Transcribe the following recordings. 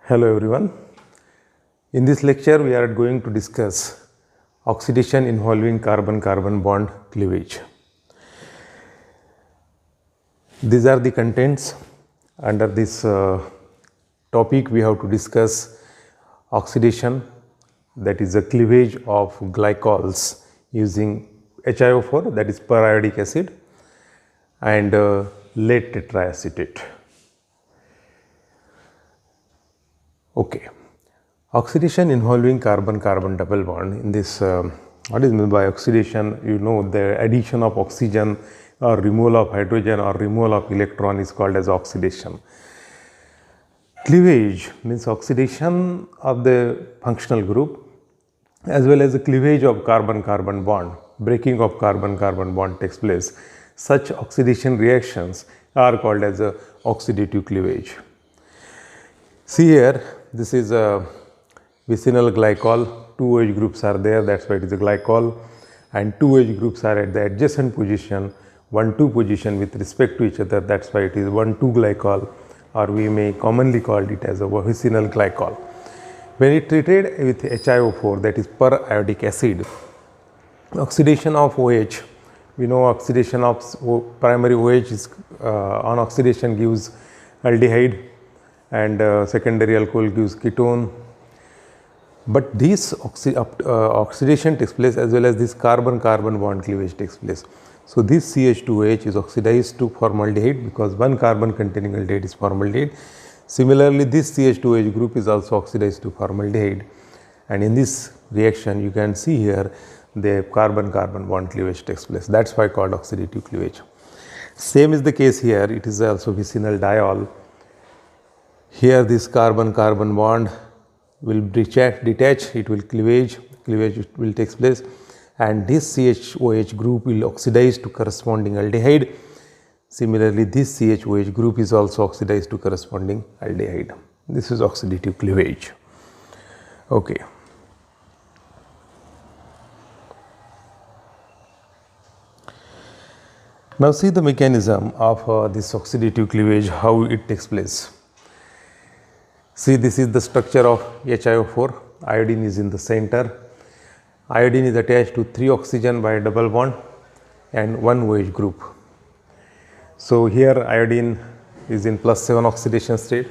Hello everyone. In this lecture we are going to discuss oxidation involving carbon-carbon bond cleavage. These are the contents. Under this topic we have to discuss oxidation, that is the cleavage of glycols using HiO4, that is periodic acid, and lead tetraacetate. Okay. Oxidation involving carbon-carbon double bond. In this, what is meant by oxidation? You know, the addition of oxygen or removal of hydrogen or removal of electron is called as oxidation. Cleavage means oxidation of the functional group as well as the cleavage of carbon-carbon bond. Breaking of carbon-carbon bond takes place. Such oxidation reactions are called as a oxidative cleavage. See here, this is a vicinal glycol, two OH groups are there, that is why it is a glycol, and two OH groups are at the adjacent position, 1,2 position with respect to each other, that is why it is 1,2 glycol, or we may commonly call it as a vicinal glycol. When it treated with HiO4, that is periodic acid, oxidation of OH, we know oxidation of primary OH is on oxidation gives aldehyde, and secondary alcohol gives ketone. But this oxidation takes place as well as this carbon-carbon bond cleavage takes place. So, this CH2OH is oxidized to formaldehyde because one carbon containing aldehyde is formaldehyde. Similarly, this CH2OH group is also oxidized to formaldehyde, and in this reaction you can see here the carbon-carbon bond cleavage takes place. That is why called oxidative cleavage. Same is the case here, it is also vicinal diol. Here this carbon-carbon bond will detach, it will cleavage will take place, and this CHOH group will oxidize to corresponding aldehyde. Similarly, this CHOH group is also oxidized to corresponding aldehyde. This is oxidative cleavage. Okay. Now see the mechanism of this oxidative cleavage, how it takes place. See, this is the structure of HiO4, iodine is in the center, iodine is attached to 3 oxygen by a double bond and 1 OH group. So, here iodine is in +7 oxidation state,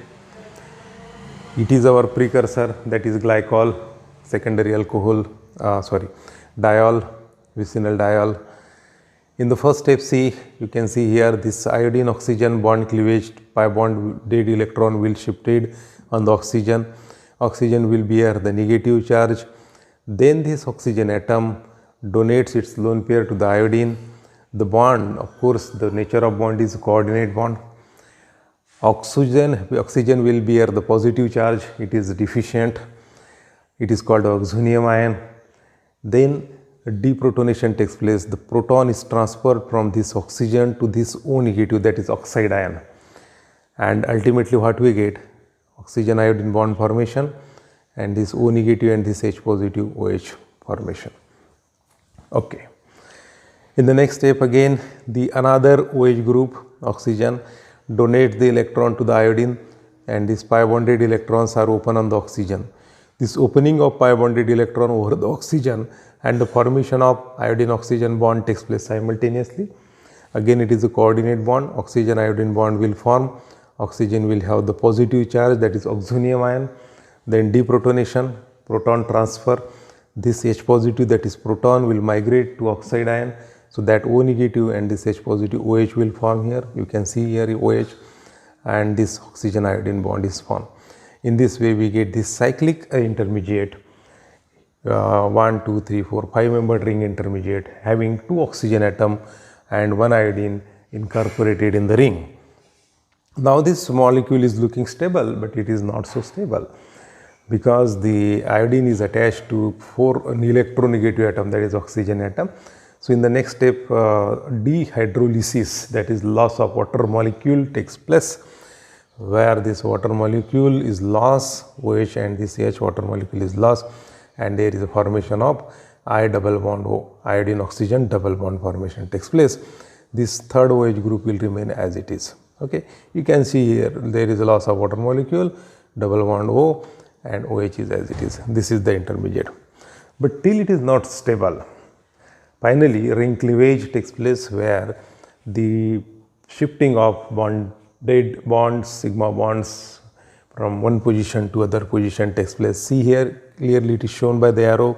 it is our precursor, that is glycol, secondary alcohol, diol, vicinal diol. In the first step, see, you can see here this iodine oxygen bond cleavage, pi bond dead electron will shifted on the oxygen will bear the negative charge. Then this oxygen atom donates its lone pair to the iodine. The bond, of course, the nature of bond is coordinate bond. Oxygen will bear the positive charge, it is deficient, it is called oxonium ion. Then deprotonation takes place, the proton is transferred from this oxygen to this O negative, that is oxide ion, and ultimately what we get? Oxygen iodine bond formation and this O negative and this H positive OH formation. Okay. In the next step again, the another OH group oxygen donates the electron to the iodine, and these pi bonded electrons are open on the oxygen. This opening of pi bonded electron over the oxygen and the formation of iodine oxygen bond takes place simultaneously. Again it is a coordinate bond, oxygen iodine bond will form, oxygen will have the positive charge, that is oxonium ion. Then deprotonation, proton transfer, this H positive, that is proton, will migrate to oxide ion. So, that O negative and this H positive OH will form here, you can see here OH, and this oxygen iodine bond is formed. In this way we get this cyclic intermediate, 1, 2, 3, 4, 5 membered ring intermediate having 2 oxygen atom and 1 iodine incorporated in the ring. Now this molecule is looking stable, but it is not so stable because the iodine is attached to an electronegative atom, that is oxygen atom. So, in the next step dehydrolysis, that is loss of water molecule takes place, where this water molecule is lost, OH and this H water molecule is lost, and there is a formation of I double bond O, iodine oxygen double bond formation takes place. This third OH group will remain as it is. Okay. You can see here there is a loss of water molecule, double bond O, and OH is as it is. This is the intermediate. But till it is not stable, finally ring cleavage takes place where the shifting of bonded bonds, sigma bonds from one position to other position takes place. See here, clearly it is shown by the arrow.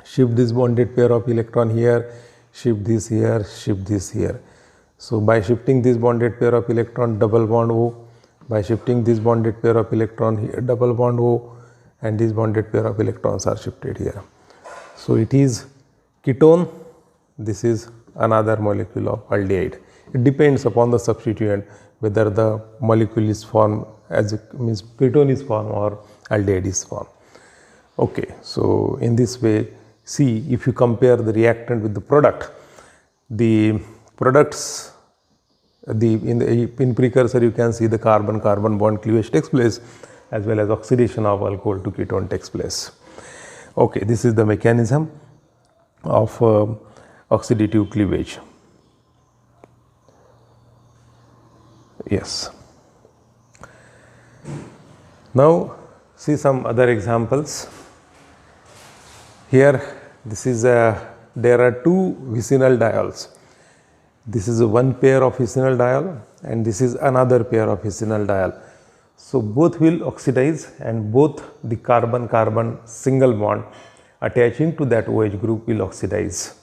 Shift this bonded pair of electron here, shift this here, shift this here. So by shifting this bonded pair of electron, double bond O, by shifting this bonded pair of electron here, double bond O, and this bonded pair of electrons are shifted here. So it is ketone, this is another molecule of aldehyde. It depends upon the substituent whether the molecule is formed as means ketone is formed or aldehyde is formed. Okay, so in this way, see if you compare the reactant with the product, the products, in precursor you can see the carbon-carbon bond cleavage takes place as well as oxidation of alcohol to ketone takes place. Okay, this is the mechanism of oxidative cleavage. Yes. Now see some other examples. Here this is there are two vicinal diols. This is one pair of vicinal diol and this is another pair of vicinal diol. So both will oxidize and both the carbon-carbon single bond attaching to that OH group will oxidize.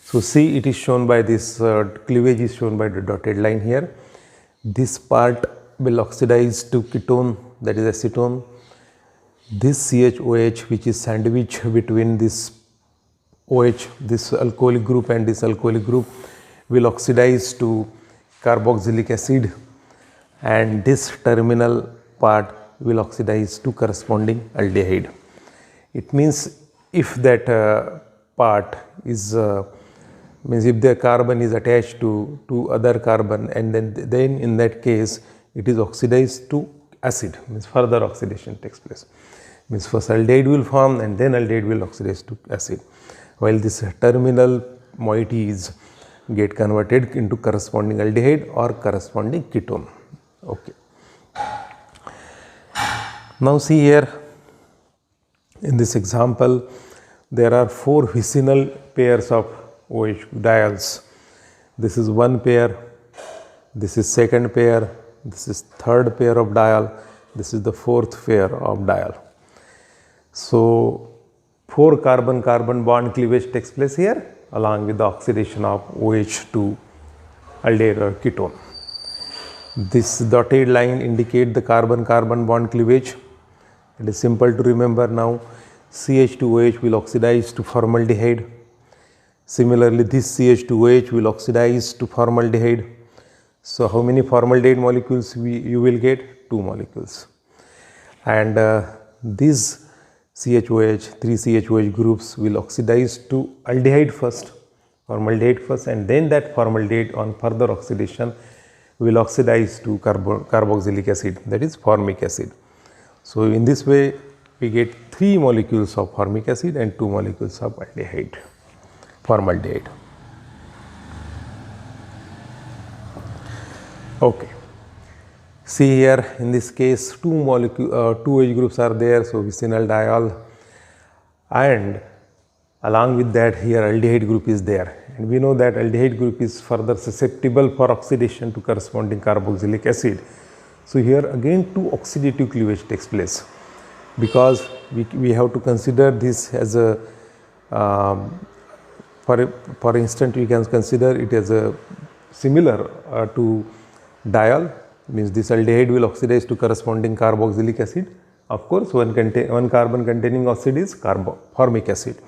So see, it is shown by this cleavage is shown by the dotted line here. This part will oxidize to ketone, that is acetone. This CHOH, which is sandwiched between this OH, this alcoholic group and this alcoholic group, will oxidize to carboxylic acid, and this terminal part will oxidize to corresponding aldehyde. It means if that part is means if the carbon is attached to other carbon, and then in that case it is oxidized to acid, means further oxidation takes place. Means first aldehyde will form and then aldehyde will oxidize to acid, while this terminal moieties get converted into corresponding aldehyde or corresponding ketone. Okay. Now see here in this example there are four vicinal pairs of OH diols. This is one pair, this is second pair, this is third pair of diol, this is the fourth pair of diol. So 4 carbon-carbon bond cleavage takes place here along with the oxidation of OH to aldehyde or ketone. This dotted line indicate the carbon-carbon bond cleavage. It is simple to remember now. CH2OH will oxidize to formaldehyde. Similarly, this CH2OH will oxidize to formaldehyde. So how many formaldehyde molecules you will get? 2 molecules. And these CHOH, 3 CHOH groups will oxidize to aldehyde first, formaldehyde first, and then that formaldehyde on further oxidation will oxidize to carboxylic acid, that is formic acid. So in this way we get 3 molecules of formic acid and 2 molecules of aldehyde, formaldehyde. Okay. See here in this case 2 OH groups are there, so vicinal diol, and along with that here aldehyde group is there, and we know that aldehyde group is further susceptible for oxidation to corresponding carboxylic acid. So here again 2 oxidative cleavage takes place, because we have to consider this as a for instance we can consider it as a similar to diol, means this aldehyde will oxidize to corresponding carboxylic acid. Of course, one carbon containing acid is formic acid.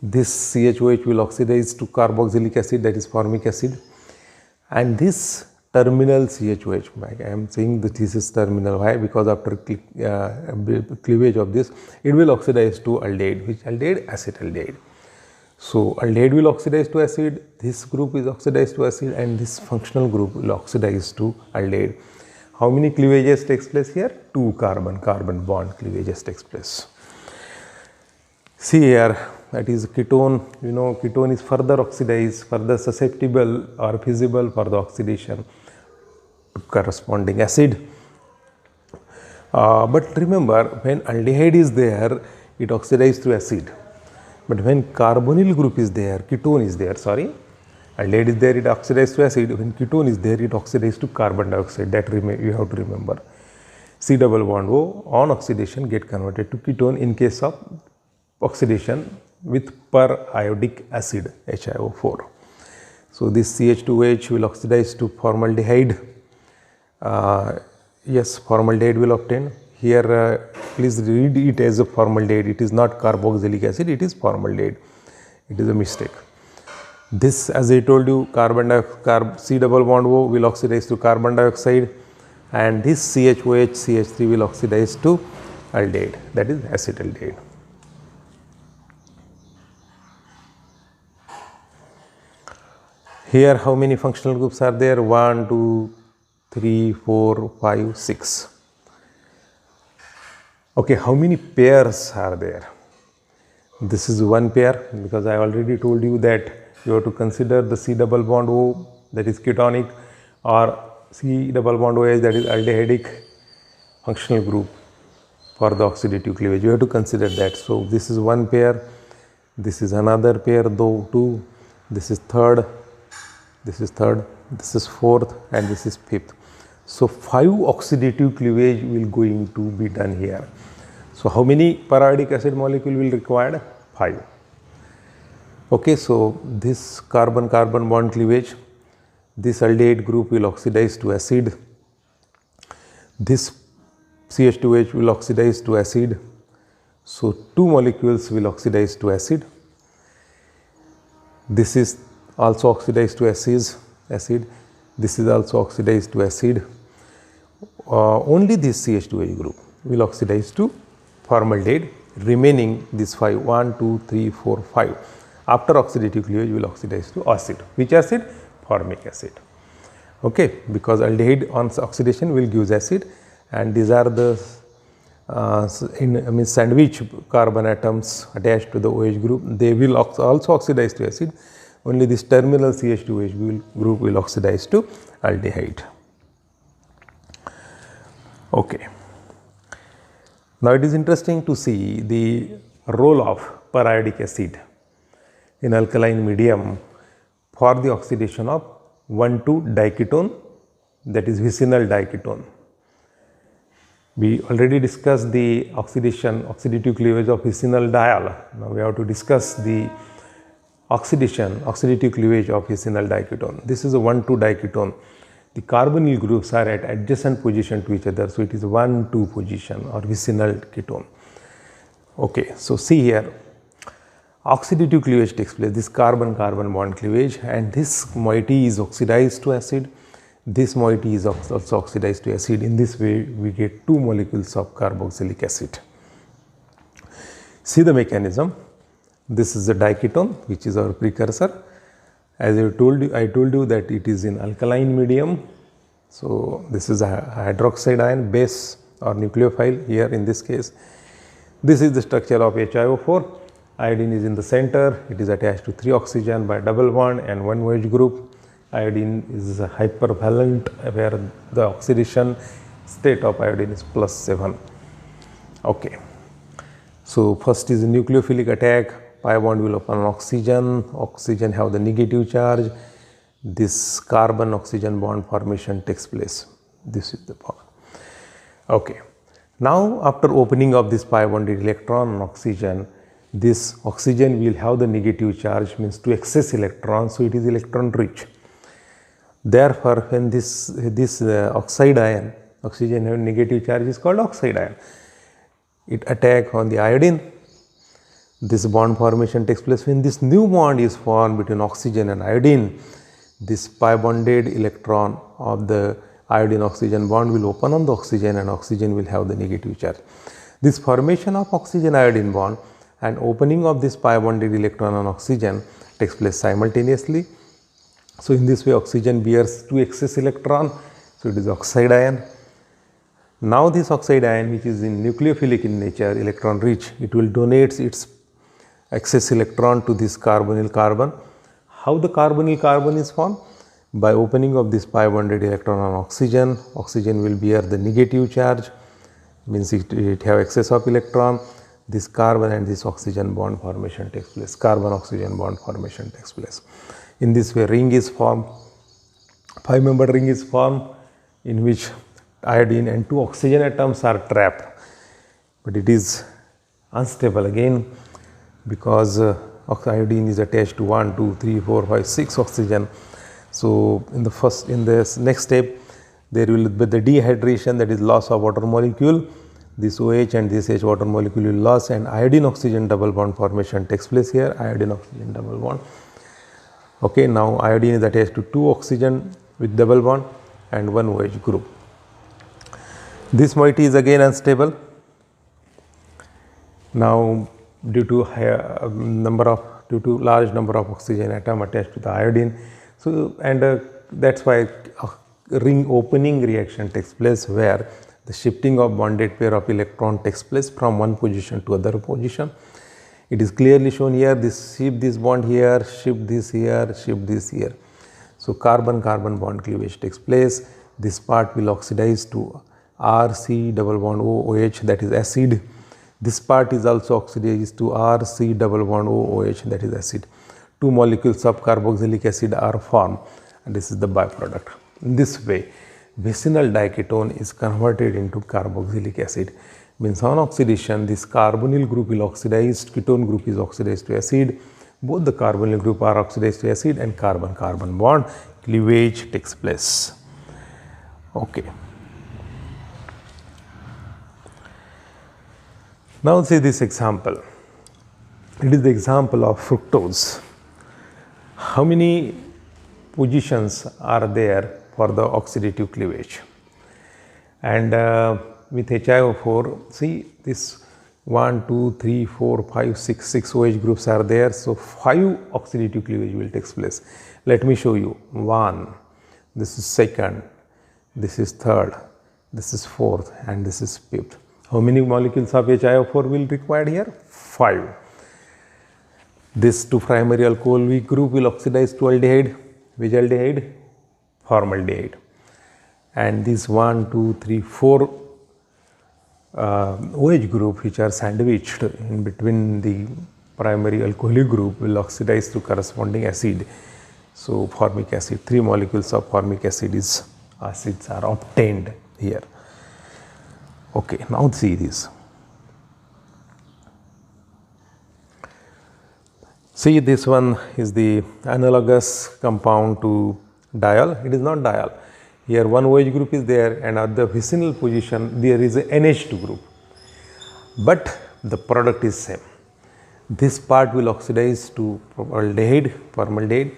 This CHOH will oxidize to carboxylic acid, that is formic acid, and this terminal CHOH, I am saying that this is terminal. Why? Because after cleavage of this it will oxidize to aldehyde, which aldehyde? Acetaldehyde. So aldehyde will oxidize to acid, this group is oxidized to acid, and this functional group will oxidize to aldehyde. How many cleavages takes place here? 2 carbon-carbon bond cleavages takes place. See here, that is ketone. You know, ketone is further oxidized, further susceptible or feasible for the oxidation to corresponding acid. But remember, when aldehyde is there, it oxidizes to acid. But when carbonyl group is there, ketone is there, sorry, aldehyde is there, it oxidizes to acid. When ketone is there, it oxidizes to carbon dioxide. That you have to remember. C double bond O on oxidation get converted to ketone in case of oxidation with periodic acid HiO4. So this CH2H will oxidize to formaldehyde. Yes, formaldehyde will obtain. Here please read it as a formaldehyde. It is not carboxylic acid, it is formaldehyde. It is a mistake. This, as I told you, C double bond O will oxidize to carbon dioxide, and this CHOH CH3 will oxidize to aldehyde, that is acetaldehyde. Here how many functional groups are there? 1, 2, 3, 4, 5, 6. Okay, how many pairs are there? This is one pair, because I already told you that you have to consider the C double bond O, that is ketonic, or C double bond OH, that is aldehydic functional group for the oxidative cleavage. You have to consider that. So this is one pair, this is another pair, though two, this is third, this is fourth, and this is fifth. So 5 oxidative cleavage will going to be done here. So how many periodic acid molecule will required? 5. Okay, so this carbon-carbon bond cleavage, this aldehyde group will oxidize to acid, this CH2H will oxidize to acid, so 2 molecules will oxidize to acid. This is also oxidized to acid, this is also oxidized to acid. Only this CH2H group will oxidize to formaldehyde, remaining this 5, 1, 2, 3, 4, 5. After oxidative cleavage will oxidize to acid. Which acid? Formic acid. Okay, because aldehyde on oxidation will give acid, and these are the sandwich carbon atoms attached to the OH group. They will also oxidize to acid. Only this terminal CH2H group will oxidize to aldehyde. Okay. Now it is interesting to see the role of periodic acid in alkaline medium for the oxidation of 1,2-diketone, that is vicinal diketone. We already discussed the oxidative cleavage of vicinal diol. Now we have to discuss the oxidative cleavage of vicinal diketone. This is a 1,2-diketone. The carbonyl groups are at adjacent position to each other, so it is 1,2 position or vicinal ketone. Okay, so see here, oxidative cleavage takes place, this carbon-carbon bond cleavage, and this moiety is oxidized to acid, this moiety is also oxidized to acid. In this way we get 2 molecules of carboxylic acid. See the mechanism. This is the diketone, which is our precursor. As I told you that it is in alkaline medium. So this is a hydroxide ion base or nucleophile here in this case. This is the structure of HiO4. Iodine is in the center. It is attached to 3 oxygen by double bond and 1 OH group. Iodine is hypervalent, where the oxidation state of iodine is +7. Okay. So first is the nucleophilic attack. Pi bond will open oxygen. Oxygen have the negative charge. This carbon oxygen bond formation takes place. This is the bond. Okay. Now after opening of this pi bonded electron on oxygen, this oxygen will have the negative charge, means to excess electrons, so it is electron rich. Therefore, when this oxide ion, oxygen have negative charge, is called oxide ion. It attack on the iodine. This bond formation takes place when this new bond is formed between oxygen and iodine. This pi bonded electron of the iodine oxygen bond will open on the oxygen, and oxygen will have the negative charge. This formation of oxygen iodine bond and opening of this pi bonded electron on oxygen takes place simultaneously. So in this way oxygen bears 2 excess electron, so it is oxide ion. Now this oxide ion, which is in nucleophilic in nature, electron rich, it will donate its excess electron to this carbonyl carbon. How the carbonyl carbon is formed? By opening of this pi bonded electron on oxygen, oxygen will bear the negative charge. means it have excess of electron. This carbon and this oxygen bond formation takes place, carbon oxygen bond formation takes place. In this way ring is formed, 5-membered ring is formed in which iodine and 2 oxygen atoms are trapped, but it is unstable again because iodine is attached to 1, 2, 3, 4, 5, 6 oxygen. So in this next step there will be the dehydration, that is loss of water molecule. This OH and this H water molecule will loss and iodine oxygen double bond formation takes place here, iodine oxygen double bond. Okay, now iodine is attached to 2 oxygen with double bond and 1 OH group. This moiety is again unstable. Now due to large number of oxygen atom attached to the iodine, so and that's why a ring opening reaction takes place where the shifting of bonded pair of electron takes place from one position to other position. It is clearly shown here, this shift this bond here, shift this here, shift this here. So carbon-carbon bond cleavage takes place. This part will oxidize to RC double bond OH, that is acid. This part is also oxidized to RC double bond OH, that is acid. 2 molecules of carboxylic acid are formed and this is the byproduct. In this way vicinal diketone is converted into carboxylic acid, means on oxidation this carbonyl group will oxidize, ketone group is oxidized to acid, both the carbonyl group are oxidized to acid and carbon-carbon bond cleavage takes place. Okay. Now see this example, it is the example of fructose. How many positions are there for the oxidative cleavage? And with HiO4, see this 1, 2, 3, 4, 5, 6 OH groups are there. So 5 oxidative cleavage will take place. Let me show you. 1, this is second, this is third, this is fourth and this is fifth. How many molecules of HiO4 will required here? 5. This 2' alcohol weak group will oxidize to aldehyde. Which aldehyde? Formaldehyde. And this 1, 2, 3, 4 OH group which are sandwiched in between the primary alcoholic group will oxidize to corresponding acid. So formic acid, 3 molecules of formic acids are obtained here. Okay, now see this. See, this one is the analogous compound to diol. It is not diol. Here one OH group is there and at the vicinal position there is a NH2 group. But the product is same. This part will oxidize to formaldehyde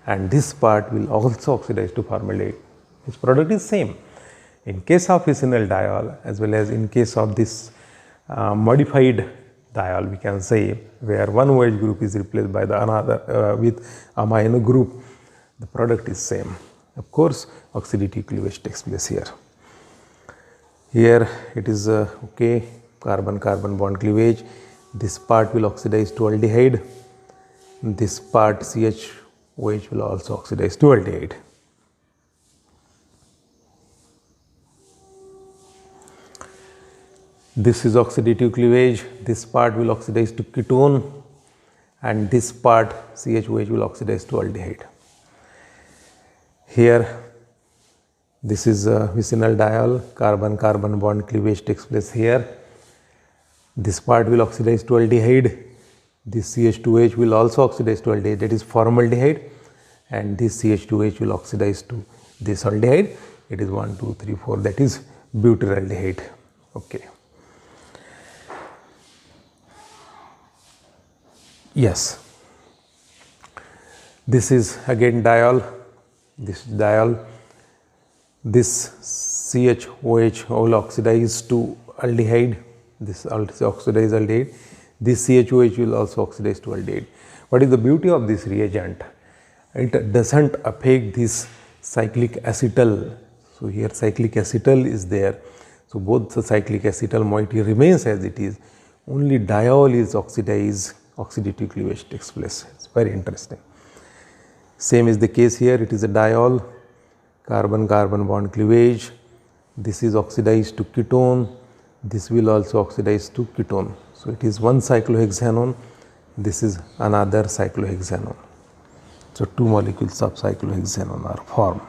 and this part will also oxidize to formaldehyde. Its product is same. In case of vicinal diol as well as in case of this modified diol, we can say, where one OH group is replaced by the another with amino group, the product is same. Of course, oxidative cleavage takes place here. Here it is okay, carbon-carbon bond cleavage. This part will oxidize to aldehyde. This part CH-OH will also oxidize to aldehyde. This is oxidative cleavage. This part will oxidize to ketone and this part CH-OH will oxidize to aldehyde. Here this is vicinal diol, carbon-carbon bond cleavage takes place here. This part will oxidize to aldehyde. This CH2H will also oxidize to aldehyde, that is formaldehyde, and this CH2H will oxidize to this aldehyde. It is 1, 2, 3, 4, that is butyraldehyde. Okay. Yes, this is again diol, this diol, this CH-OH will oxidize to aldehyde, this also oxidize aldehyde, this CH-OH will also oxidize to aldehyde. What is the beauty of this reagent? It does not affect this cyclic acetal. So here cyclic acetal is there. So both the cyclic acetal moiety remains as it is, only diol is oxidized. Oxidative cleavage takes place. It's very interesting. Same is the case here. It is a diol, carbon-carbon bond cleavage. This is oxidized to ketone. This will also oxidize to ketone. So it is one cyclohexanone, this is another cyclohexanone. So two molecules of cyclohexanone are formed.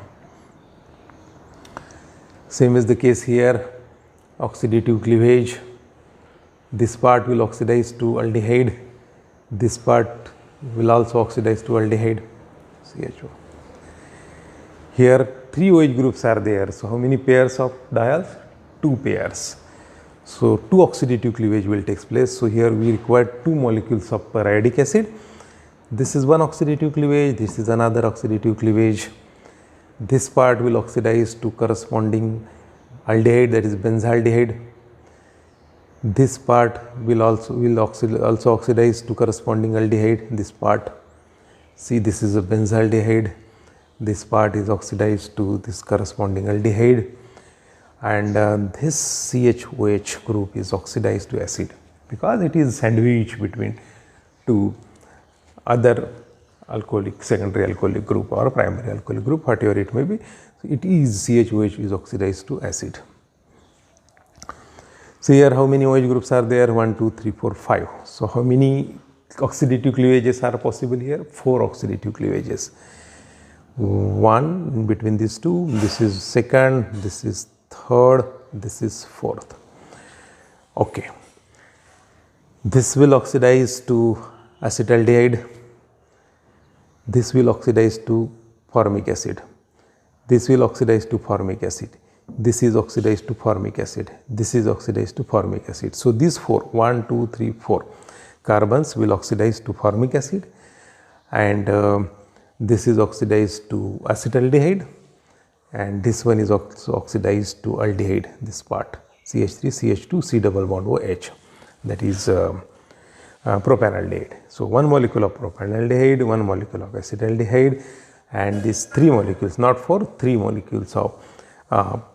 Same is the case here, oxidative cleavage. This part will oxidize to aldehyde, this part will also oxidize to aldehyde, CHO. Here 3 OH groups are there. So how many pairs of diols? 2 pairs. So 2 oxidative cleavage will take place. So here we require 2 molecules of periodic acid. This is one oxidative cleavage, this is another oxidative cleavage. This part will oxidize to corresponding aldehyde, that is benzaldehyde. This part will also oxidize to corresponding aldehyde, this part. See, this is a benzaldehyde, this part is oxidized to this corresponding aldehyde, and this CHOH group is oxidized to acid because it is sandwiched between 2 other alcoholic, secondary alcoholic group or primary alcoholic group, whatever it may be. So it is CHOH is oxidized to acid. So here how many OH groups are there? 1, 2, 3, 4, 5. So how many oxidative cleavages are possible here? 4 oxidative cleavages. 1 in between these 2, this is second, this is third, this is fourth. Okay. This will oxidize to acetaldehyde. This will oxidize to formic acid. This will oxidize to formic acid. This is oxidized to formic acid. This is oxidized to formic acid. So these 4, 1, 2, 3, 4 carbons will oxidize to formic acid, and this is oxidized to acetaldehyde, and this one is also oxidized to aldehyde, this part CH3, CH2, C double bond OH, that is propanaldehyde. So one molecule of propanaldehyde, one molecule of acetaldehyde, and these 3 molecules, not 4, 3 molecules of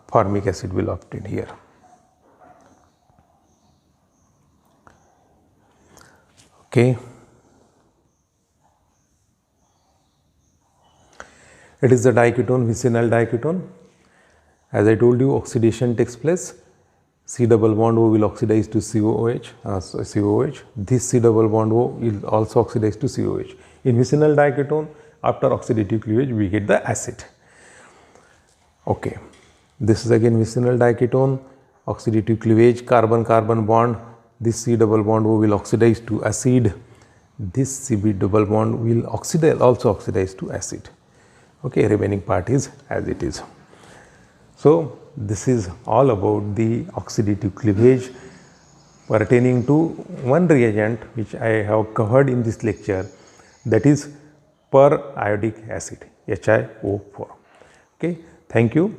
formic acid will obtain here. Okay. It is the diketone, vicinal diketone. As I told you, oxidation takes place. C double bond O will oxidize to COOH. This C double bond O will also oxidize to COH. In vicinal diketone, after oxidative cleavage, we get the acid. Okay. This is again vicinal diketone, oxidative cleavage, carbon-carbon bond. This C double bond O will oxidize to acid. This CB double bond will also oxidize to acid. Okay, remaining part is as it is. So this is all about the oxidative cleavage pertaining to one reagent which I have covered in this lecture, that is periodic acid, HiO4. Okay, thank you.